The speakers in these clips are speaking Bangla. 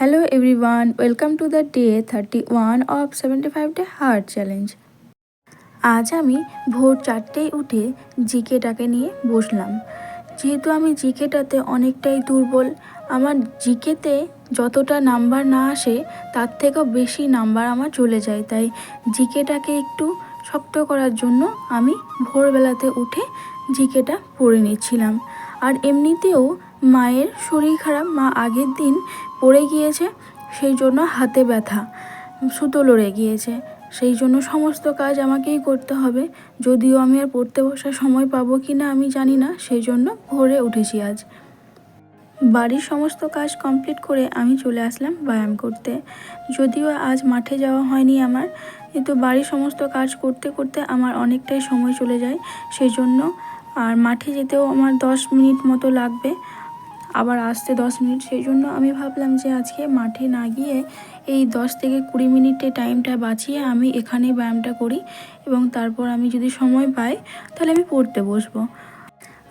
Hello everyone, welcome to the day 31 of 75 day heart challenge. আজ আমি ভোর 4টেয় উঠে জিকেটাকে নিয়ে বসলাম। যেহেতু আমি জিকেটাতে অনেকটাই দুর্বল, আমার জিকেতে যতটা নাম্বার না আসে তার থেকেও বেশি নাম্বার আমার চলে যায়, তাই জিকেটাকে একটু শক্ত করার জন্য আমি ভোরবেলাতে উঠে জিকেটা পড়ে নিচ্ছিলাম। আর এমনিতেও মায়ের শরীর খারাপ, মা আগের দিন পড়ে গিয়েছে, সেই জন্য হাতে ব্যথা, সুতো লড়ে গিয়েছে, সেই জন্য সমস্ত কাজ আমাকেই করতে হবে। যদিও আমি আর পড়তে বসার সময় পাবো কি না আমি জানি না, সেই জন্য ভোরে উঠেছি আজ। বাড়ির সমস্ত কাজ কমপ্লিট করে আমি চলে আসলাম ব্যায়াম করতে। যদিও আজ মাঠে যাওয়া হয়নি আমার, কিন্তু বাড়ির সমস্ত কাজ করতে করতে আমার অনেকটাই সময় চলে যায়, সেই জন্য আর মাঠে যেতেও আমার 10 মিনিট মতো লাগবে, আবার আসতে 10 মিনিট। সেই জন্য আমি ভাবলাম যে আজকে মাঠে না গিয়ে এই 10 থেকে 20 মিনিটে টাইমটা বাঁচিয়ে আমি এখানেই ব্যায়ামটা করি, এবং তারপর আমি যদি সময় পাই তাহলে আমি পড়তে বসবো।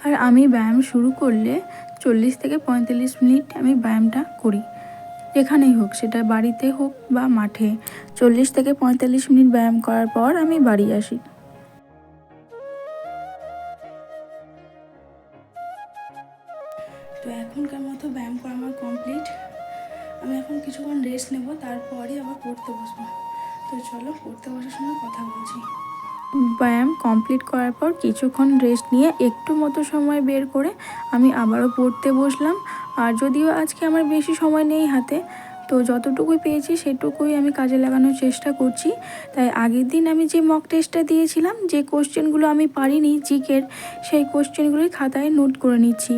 আর আমি ব্যায়াম শুরু করলে 40 থেকে 45 মিনিট আমি ব্যায়ামটা করি, যেখানেই হোক, সেটা বাড়িতে হোক বা মাঠে। 40 থেকে 45 মিনিট ব্যায়াম করার পর আমি বাড়ি আসি। তো এখনকার মতো ব্যায়াম করা আমার কমপ্লিট। আমি এখন কিছুক্ষণ রেস্ট নেব, তারপরে আবার পড়তে বসবো। তো চলো পড়তে বসার সময় কথা বলছি। ব্যায়াম কমপ্লিট করার পর কিছুক্ষণ রেস্ট নিয়ে একটু মতো সময় বের করে আমি আবারও পড়তে বসলাম। আর যদিও আজকে আমার বেশি সময় নেই হাতে, তো যতটুকুই পেয়েছি সেটুকুই আমি কাজে লাগানোর চেষ্টা করছি। তাই আগের দিন আমি যে মক টেস্টটা দিয়েছিলাম, যে কোশ্চেনগুলো আমি পারিনি জিকের, সেই কোশ্চেনগুলোই খাতায় নোট করে নিচ্ছি।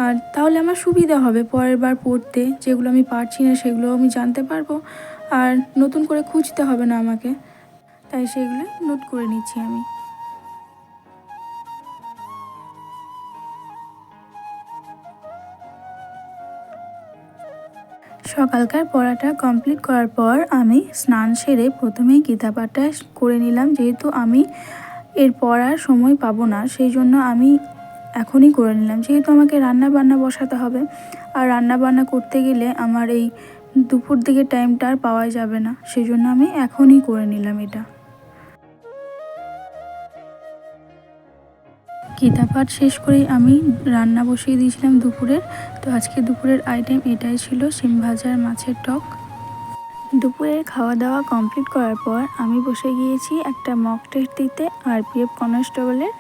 আর তাহলে আমার সুবিধা হবে পরের বার পড়তে, যেগুলো আমি পারছি না সেগুলো আমি জানতে পারবো, আর নতুন করে খুঁজতে হবে না আমাকে, তাই সেগুলো নোট করে নিচ্ছি আমি। সকালকার পড়াটা কমপ্লিট করার পর আমি স্নান সেরে প্রথমেই গীতা পাঠটা করে নিলাম। যেহেতু আমি এর পড়ার সময় পাবো না, সেই জন্য আমি এখনই করে নিলাম। যেহেতু আমাকে রান্না বান্না বসাতে হবে, আর রান্না বান্না করতে গেলে আমার এই দুপুর দিকে টাইমটা আর পাওয়া যাবে না, সেই জন্য আমি এখনই করে নিলাম এটা। গীতা পাঠ শেষ করেই আমি রান্না বসিয়ে দিয়েছিলাম দুপুরের। তো আজকে দুপুরের আইটেম এটাই ছিল, শিম ভাজা আর মাছের টক। দুপুরের খাওয়া দাওয়া কমপ্লিট করার পর আমি বসে গিয়েছি একটা মক টেস্ট দিতে আরপিএফ কনস্টেবলের,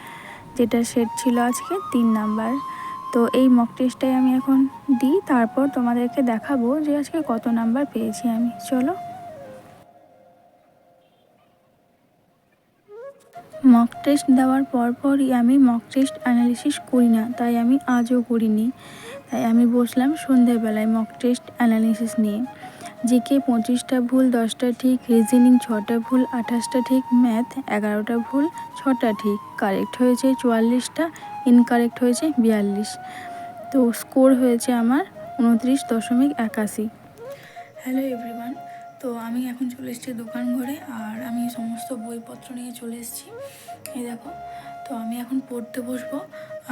যেটা সেট ছিল আজকে 3 নাম্বার। তো এই মক টেস্টটাই আমি এখন দিই, তারপর তোমাদেরকে দেখাবো যে আজকে কত নাম্বার পেয়েছি আমি। চলো। মক টেস্ট দেওয়ার পরই আমি মক টেস্ট অ্যানালিসিস করি না, তাই আমি আজও করিনি। তাই আমি বসলাম সন্ধেবেলায় মক টেস্ট অ্যানালিসিস নিয়ে। জিকে 25টা ভুল, 10টা ঠিক, রিজনিং 6টা ভুল, 28টা ঠিক, ম্যাথ 11টা ভুল, 6টা ঠিক, কারেক্ট হয়েছে 44টা, ইনকারেক্ট হয়েছে 42। তো স্কোর হয়েছে আমার 29.81। হ্যালো এভরিওয়ান, তো আমি এখন চলে এসেছি দোকান ঘরে, আর আমি সমস্ত বইপত্র নিয়ে চলে এসেছি, এই দেখো। তো আমি এখন পড়তে বসবো।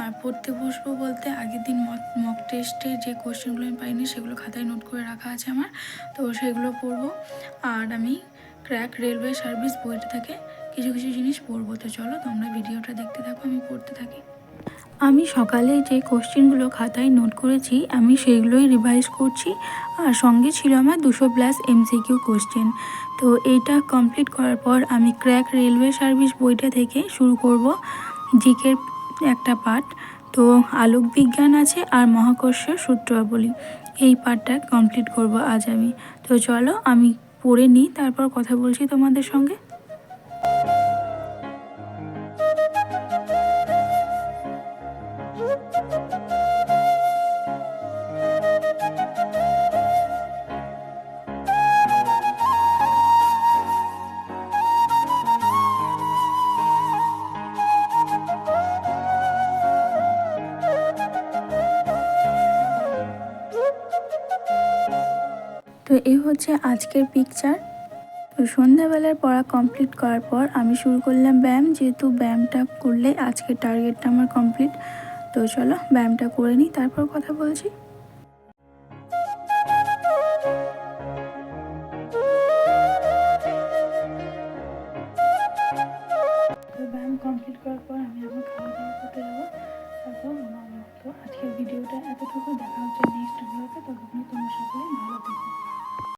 আর পড়তে বসবো বলতে আগের দিন মক টেস্টে যে কোশ্চেনগুলো আমি পাইনি সেগুলো খাতায় নোট করে রাখা আছে আমার, তো সেগুলো পড়বো। আর আমি ক্র্যাক রেলওয়ে সার্ভিস বইটা থেকে কিছু কিছু জিনিস পড়বো। তো চলো তোমরা ভিডিওটা দেখতে থাকো, আমি পড়তে থাকি। আমি সকালে যে কোশ্চেনগুলো খাতায় নোট করেছি আমি সেইগুলোই রিভাইজ করছি, আর সঙ্গে ছিল আমার 200+ MCQ কোশ্চেন। তো এইটা কমপ্লিট করার পর আমি ক্র্যাক রেলওয়ে সার্ভিস বইটা থেকে শুরু করব জিকের একটা পার্ট। তো আলোক বিজ্ঞান আছে আর মহাকর্ষ সূত্রাবলী, এই পার্টটা কমপ্লিট করব আজ আমি। তো চলো আমি পড়ে নিই, তারপর কথা বলছি তোমাদের সঙ্গে। তো এই হচ্ছে আজকের পিকচার। তো সন্ধ্যাবেলার পড়া কমপ্লিট করার পর আমি শুরু করলাম ব্যায়াম, যেহেতু ব্যায়ামটা করলে আজকের টার্গেটটা আমার কমপ্লিট। তো চলো ব্যায়ামটা করে নিই, তারপর কথা বলছি। করার পর আমি আমার খাওয়া দাওয়া করতে যাবো, তারপর ঘুমাবো। তো আজকের ভিডিওটা এতটুকু, দেখা হচ্ছে নেক্সট ভিডিওতে। ততক্ষণ